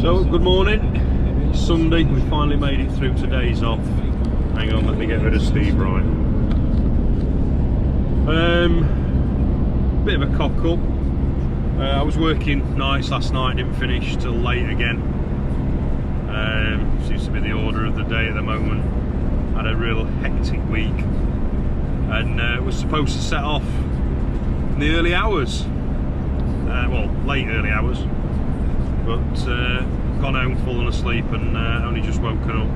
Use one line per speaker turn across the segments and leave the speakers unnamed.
So, good morning. It's Sunday. We finally made it through today's off. Hang on, let me get rid of Steve right. Bit of a cock up. I was working nights last night, didn't finish till late again. Seems to be the order of the day at the moment. Had a real hectic week and was supposed to set off in the early hours. Well, late early hours. But gone home, fallen asleep and only just woken up.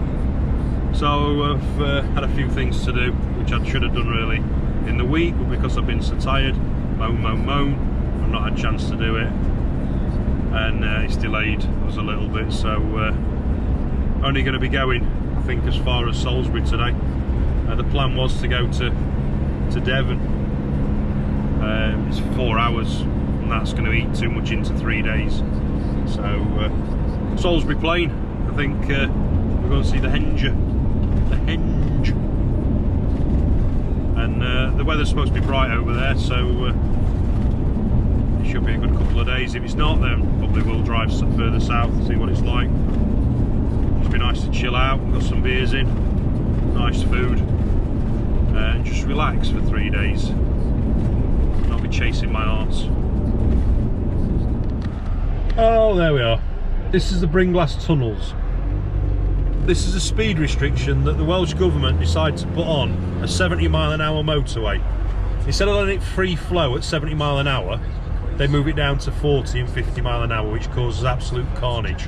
So I've had a few things to do which I should have done really in the week, but because I've been so tired, moan, I've not had a chance to do it, and it's delayed us a little bit. So only going to be going, I think, as far as Salisbury today. The plan was to go to Devon. It's 4 hours and that's going to eat too much into 3 days. So Salisbury Plain, I think we're going to see the henge, and the weather's supposed to be bright over there, so it should be a good couple of days. If it's not, then probably we'll drive further south and see what it's like. It's be nice to chill out, got some beers in, nice food, and just relax for 3 days, not be chasing my arse. Oh, there we are. This is the Bringlass Tunnels. This is a speed restriction that the Welsh Government decided to put on a 70-mile-an-hour motorway. Instead of letting it free flow at 70 mile an hour, they move it down to 40 and 50 mile an hour, which causes absolute carnage.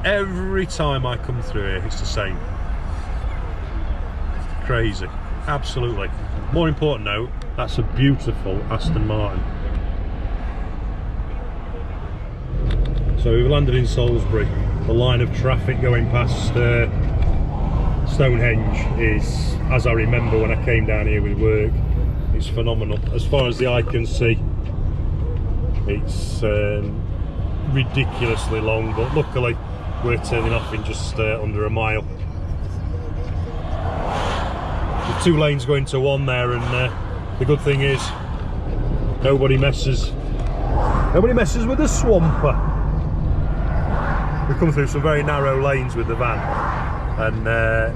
Every time I come through here, it's the same. Crazy. Absolutely. More important note, that's a beautiful Aston Martin. So we've landed in Salisbury. The line of traffic going past Stonehenge is, as I remember when I came down here with work, it's phenomenal. As far as the eye can see, it's ridiculously long, but luckily we're turning off in just under a mile. The 2 lanes going to 1 there, and the good thing is nobody messes with the swamper. We've come through some very narrow lanes with the van, and no,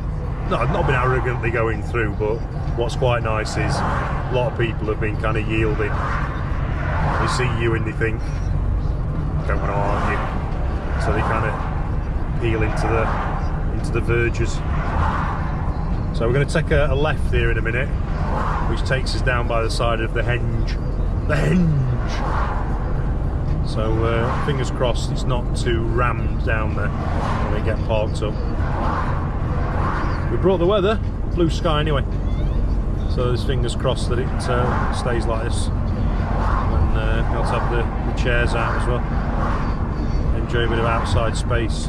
I've not been arrogantly going through, but what's quite nice is a lot of people have been kind of yielding. They see you and they think, don't want to argue, so they kind of peel into the verges. So we're going to take a left here in a minute, which takes us down by the side of the henge. So fingers crossed it's not too rammed down there when they get parked up. We brought the weather, blue sky anyway, so there's fingers crossed that it stays like this, and we'll have to have the chairs out as well, enjoy a bit of outside space.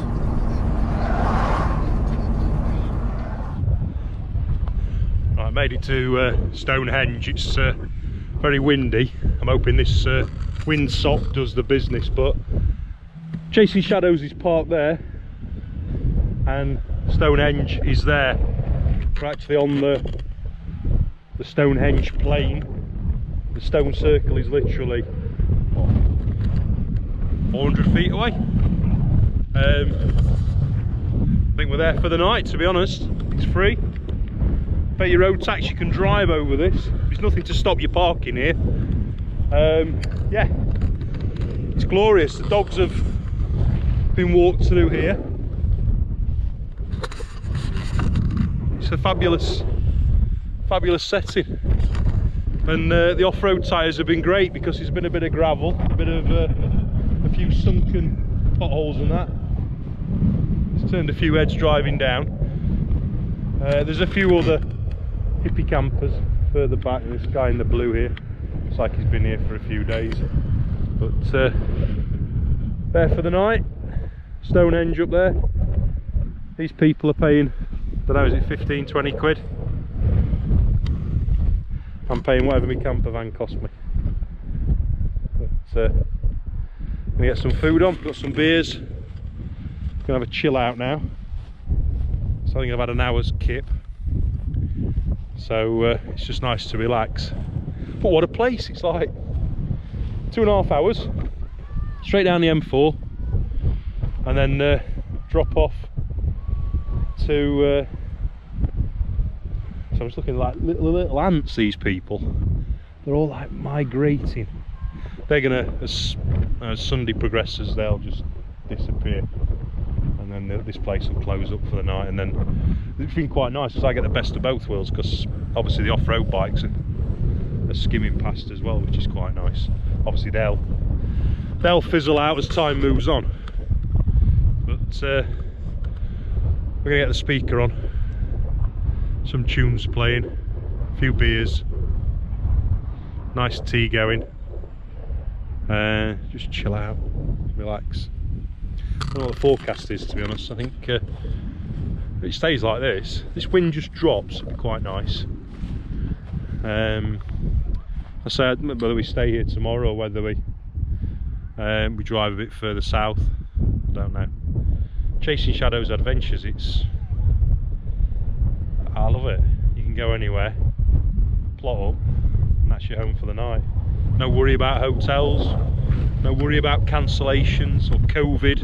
Right, made it to Stonehenge. It's very windy. I'm hoping this windsock does the business, but Chasing Shadows is parked there and Stonehenge is there. We're actually on the Stonehenge plain. The stone circle is literally 400 feet away. I think we're there for the night, to be honest. It's free. Pay your road tax, you can drive over this. There's nothing to stop you parking here. Yeah, it's glorious. The dogs have been walked through here. It's a fabulous setting, and the off-road tyres have been great because there's been a bit of gravel, a bit of a few sunken potholes and that. It's turned a few heads driving down. There's a few other hippie campers further back. This guy in the blue here, looks like he's been here for a few days, but there for the night. Stonehenge up there. These people are paying, I don't know, is it 15-20 quid? I'm paying whatever my camper van cost me. But I'm gonna get some food on, got some beers, gonna have a chill out now. So I think I've had an hour's kip, so it's just nice to relax. But what a place! It's like 2.5 hours straight down the M4, and then drop off to so I'm just looking like little ants, these people. They're all like migrating. They're gonna, as Sunday progresses, they'll just disappear, and then this place will close up for the night. And then it's been quite nice because I get the best of both worlds, because obviously the off-road bikes are skimming past as well, which is quite nice. Obviously they'll fizzle out as time moves on, but we're gonna get the speaker on, some tunes playing, a few beers, nice tea going, just chill out, relax. I don't know what the forecast is, to be honest. I think if it stays like this wind just drops, it'll be quite nice. I say whether we stay here tomorrow or whether we drive a bit further south, I don't know. Chasing Shadows Adventures, I love it. You can go anywhere, plot up, and that's your home for the night. No worry about hotels, no worry about cancellations or COVID.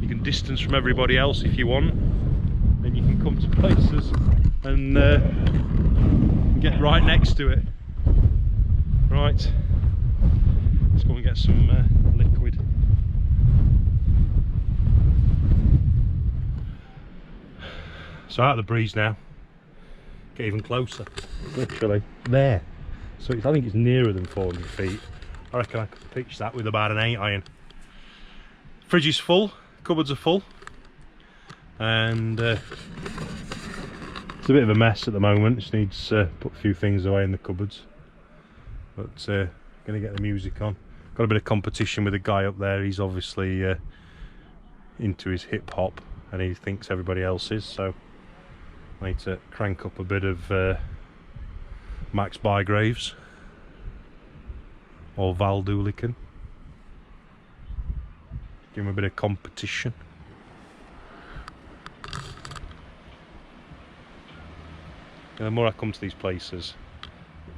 You can distance from everybody else if you want, and you can come to places and get right next to it. Right, let's go and get some liquid. So out of the breeze now, get even closer, literally there. So I think it's nearer than 400 feet. I reckon I could pitch that with about an 8 iron. Fridge is full, cupboards are full, and it's a bit of a mess at the moment. Just needs to put a few things away in the cupboards. But gonna get the music on. Got a bit of competition with a guy up there. He's obviously into his hip hop, and he thinks everybody else is, so I need to crank up a bit of Max Bygraves or Val Doolican. Give him a bit of competition. And the more I come to these places,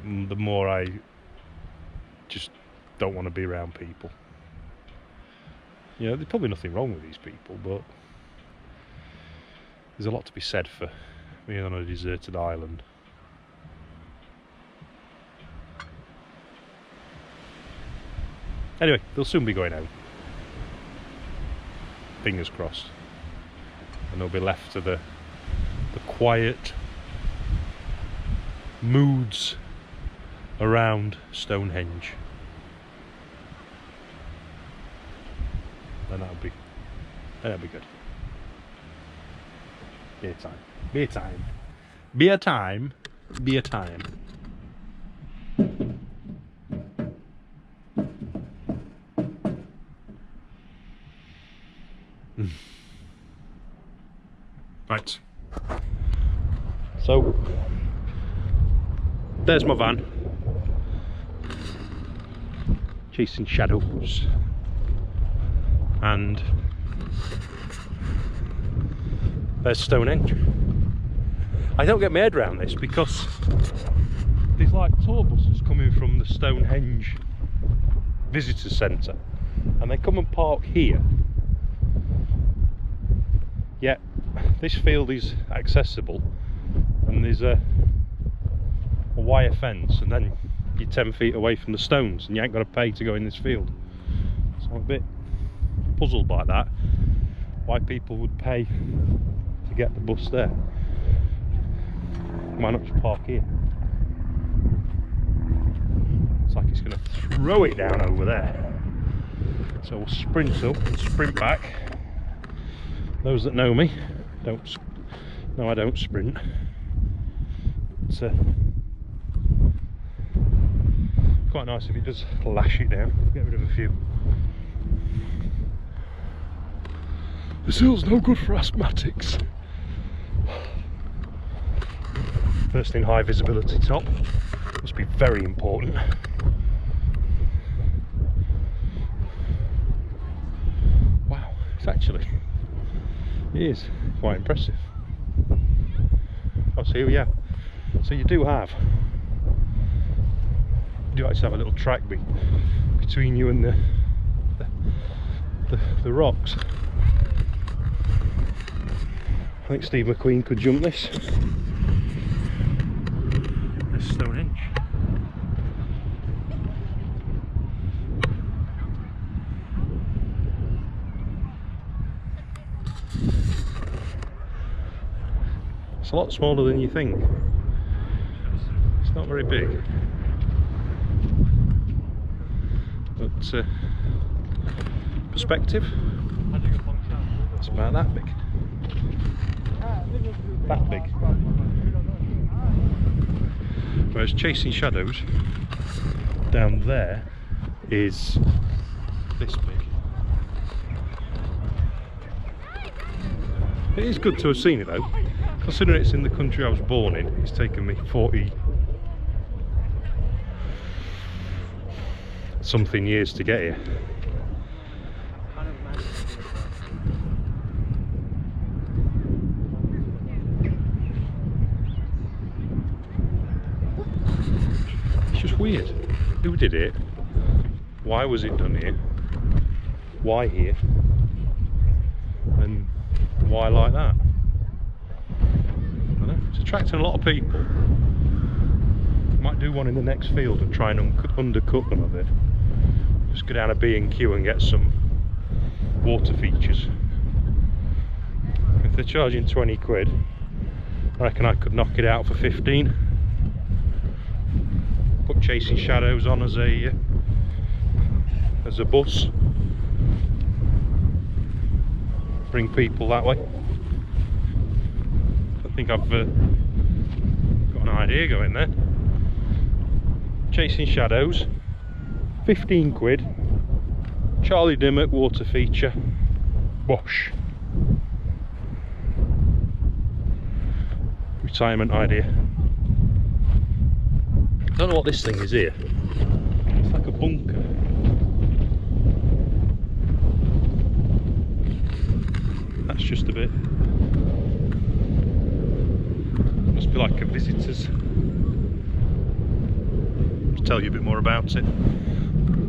the more I just don't want to be around people. You know, there's probably nothing wrong with these people, but there's a lot to be said for being on a deserted island. Anyway, they'll soon be going out. Fingers crossed. And they'll be left to the quiet moods around Stonehenge. And that'll be good. Beer time. Beer time. Beer time. Beer time. Right. So there's my van. Chasing Shadows. And there's Stonehenge. I don't get my head around this because there's like tour buses coming from the Stonehenge visitor centre, and they come and park here. Yet this field is accessible, and there's a wire fence, and then you're 10 feet away from the stones, and you ain't got to pay to go in this field. So I'm a bit puzzled by that, why people would pay to get the bus there. Why not just park here? It's like it's going to throw it down over there. So we'll sprint up and sprint back. Those that know me I don't sprint. It's quite nice if it does lash it down, get rid of a few. This hill's no good for asthmatics. First in high visibility top, must be very important. Wow, it is quite impressive. Oh, so here we are. So you do actually have a little track between you and the rocks. I think Steve McQueen could jump this. There's Stonehenge. It's a lot smaller than you think. It's not very big. But perspective, it's about that big. That big. Whereas Chasing Shadows down there is this big. It is good to have seen it though. Considering it's in the country I was born in, it's taken me 40 something years to get here. It's just weird. Who did it? Why was it done here? Why here? And why like that? I don't know. It's attracting a lot of people. Might do one in the next field and try and undercut them a bit. Just go down a B&Q and get some water features. If they're charging 20 quid, I reckon I could knock it out for 15. Put Chasing Shadows on as a bus. Bring people that way. I think I've got an idea going there. Chasing Shadows, 15 quid, Charlie Dimmock water feature, wash. Retirement idea. I don't know what this thing is here. It's like a bunker. That's just a bit. Must be like a visitor's. Tell you a bit more about it.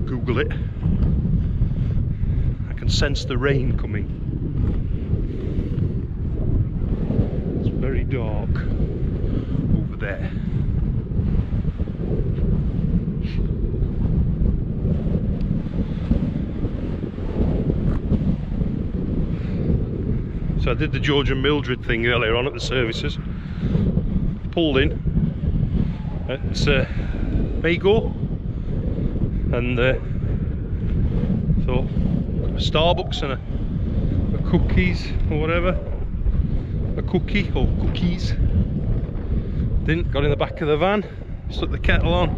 Google it. I can sense the rain coming. It's very dark over there. So I did the George and Mildred thing earlier on at the services. Pulled in at Maygo and thought a Starbucks and a cookies or whatever, a cookie or cookies. Didn't. Got in the back of the van, stuck the kettle on,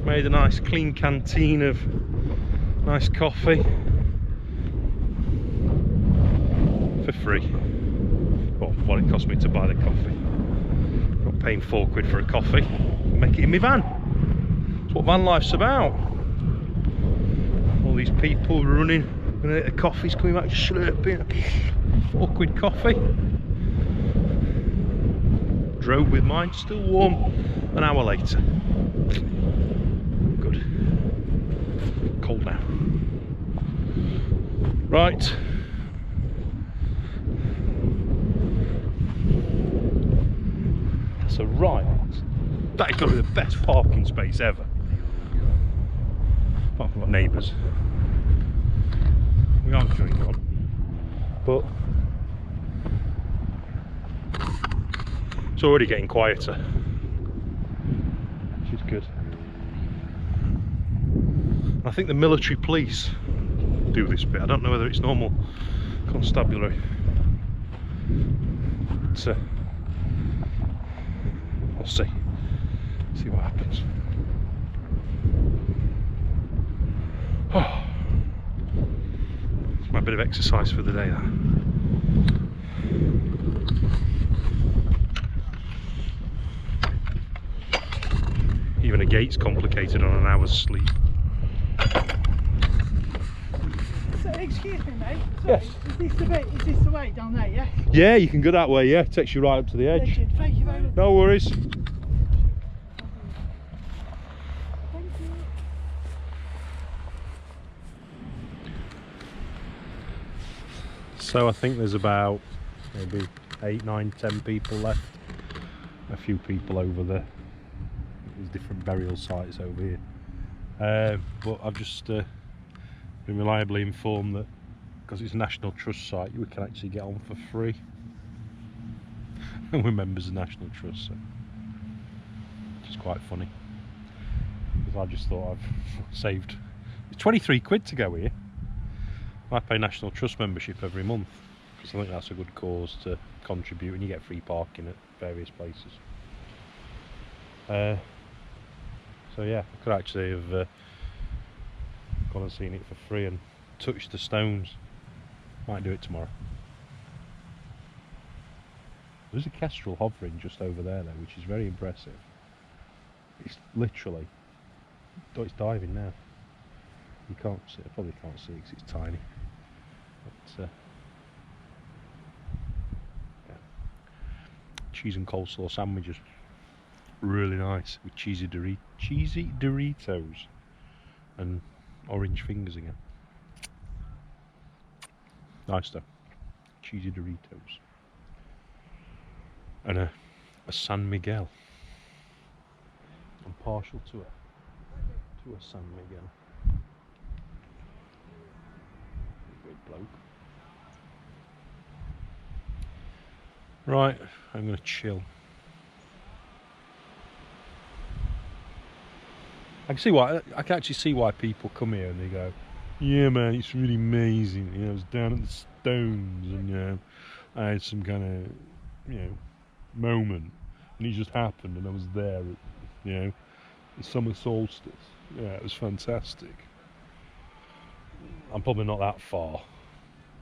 made a nice clean canteen of nice coffee for free. Well, what it cost me to buy the coffee. Not paying 4 quid for a coffee. Make it in my van. That's what van life's about. All these people running, and the coffee's coming back slurping. 4 quid coffee. Drove with mine, still warm an hour later. Good. Cold now. Right. That's a right. That is got to be the best parking space ever. Apart from our neighbours. We aren't going on. But it's already getting quieter. Which is good. I think the military police do this bit. I don't know whether it's normal constabulary. But, we'll see. See what happens. Oh, it's my bit of exercise for the day, that. Even a gate's complicated on an hour's sleep.
So, excuse me, mate. Sorry,
Yes.
Is this the way down there? Yeah.
Yeah, you can go that way. Yeah, it takes you right up to the edge.
Legend. Thank you very much.
No worries.
Thank you.
So I think there's about maybe 8, 9, 10 people left. A few people over there. There's different burial sites over here. But I've just been reliably informed that because it's a National Trust site, we can actually get on for free. And we're members of National Trust, so which is quite funny. Because I just thought I've saved 23 quid to go here. I pay National Trust membership every month because I think that's a good cause to contribute, and you get free parking at various places. So yeah, I could actually have gone and seen it for free and touched the stones. Might do it tomorrow. There's a kestrel hovering just over there though, which is very impressive. It's literally, oh, it's diving now. You can't see, I probably can't see it because it's tiny. But, yeah. Cheese and coleslaw sandwiches, really nice with cheesy Doritos and orange fingers again. Nice though, cheesy Doritos. And a San Miguel. I'm partial to a San Miguel. Great bloke. Right, I'm gonna chill. I can actually see why people come here and they go, yeah man, it's really amazing. You know, I was down at the Stones and you know, I had some kind of, you know, moment and it just happened and I was there at, you know, the summer solstice. Yeah, it was fantastic. I'm probably not that far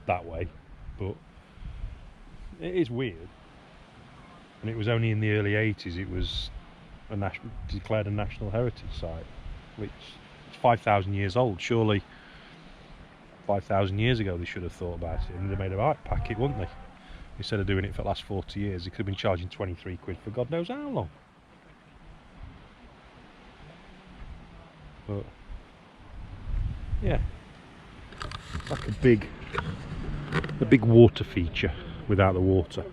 that way, but it is weird. And it was only in the early 80s it was declared a national heritage site, which is 5,000 years old. Surely 5,000 years ago they should have thought about it and they made a right packet, wouldn't they? Instead of doing it for the last 40 years, they could have been charging 23 quid for God knows how long. But yeah, it's like a big water feature without the water.